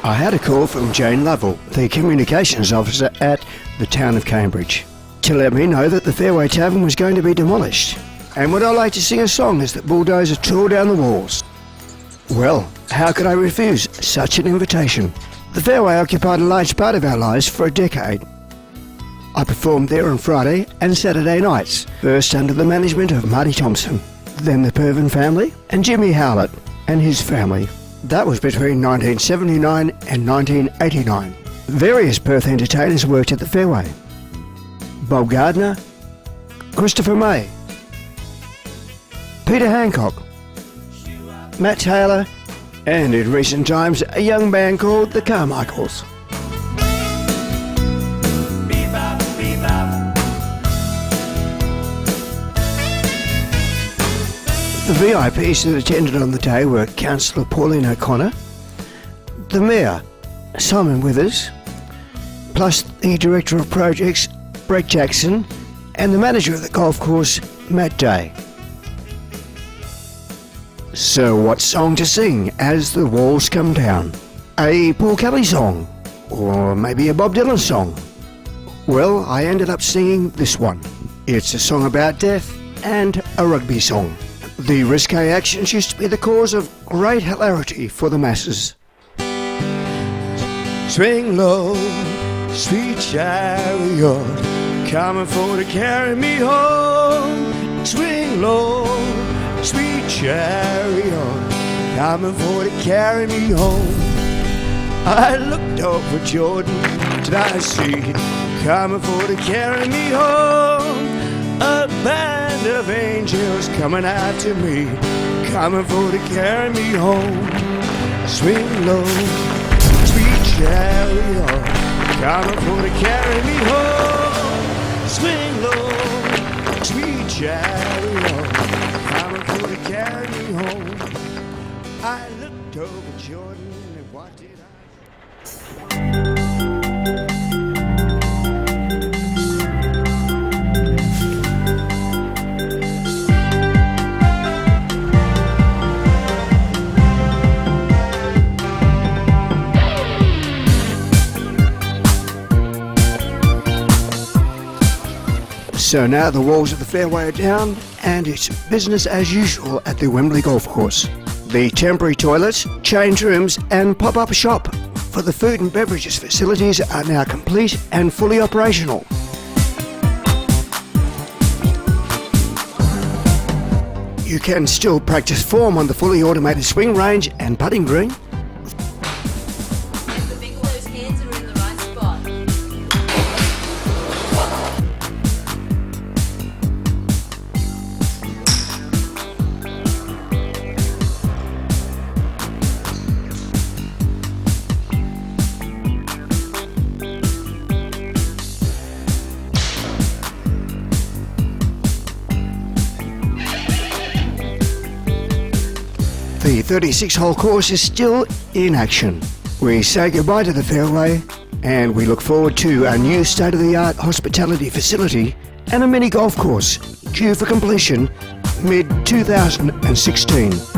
I had a call from Jane Lovell, the communications officer at the town of Cambridge, to let me know that the Fairway Tavern was going to be demolished, and would I like to sing a song as the bulldozer tore down the walls. Well, how could I refuse such an invitation? The Fairway occupied a large part of our lives for a decade. I performed there on Friday and Saturday nights, first under the management of Marty Thompson, then the Pervin family and Jimmy Howlett and his family. That was between 1979 and 1989. Various Perth entertainers worked at the Fairway. Bob Gardner, Christopher May, Peter Hancock, Matt Taylor, and in recent times a young band called the Carmichaels. The VIPs that attended on the day were Councillor Pauline O'Connor, the Mayor, Simon Withers, plus the Director of Projects, Brett Jackson, and the Manager of the golf course, Matt Day. So what song to sing as the walls come down? A Paul Kelly song? Or maybe a Bob Dylan song? Well, I ended up singing this one. It's a song about death and a rugby song. The risque actions used to be the cause of great hilarity for the masses. Swing low, sweet chariot, coming for to carry me home. Swing low, sweet chariot, coming for to carry me home. I looked over Jordan, did I see, coming for to carry me home. A band of angels coming after me, coming for to carry me home. Swing low, sweet chariot, coming for to carry me home. Swing low, sweet chariot, coming for to carry me home. I looked over Jordan and what did I? So now the walls of the Fairway are down and it's business as usual at the Wembley Golf Course. The temporary toilets, change rooms and pop-up shop for the food and beverages facilities are now complete and fully operational. You can still practice form on the fully automated swing range and putting green. The 36-hole course is still in action. We say goodbye to the Fairway and we look forward to a new state-of-the-art hospitality facility and a mini golf course due for completion mid-2016.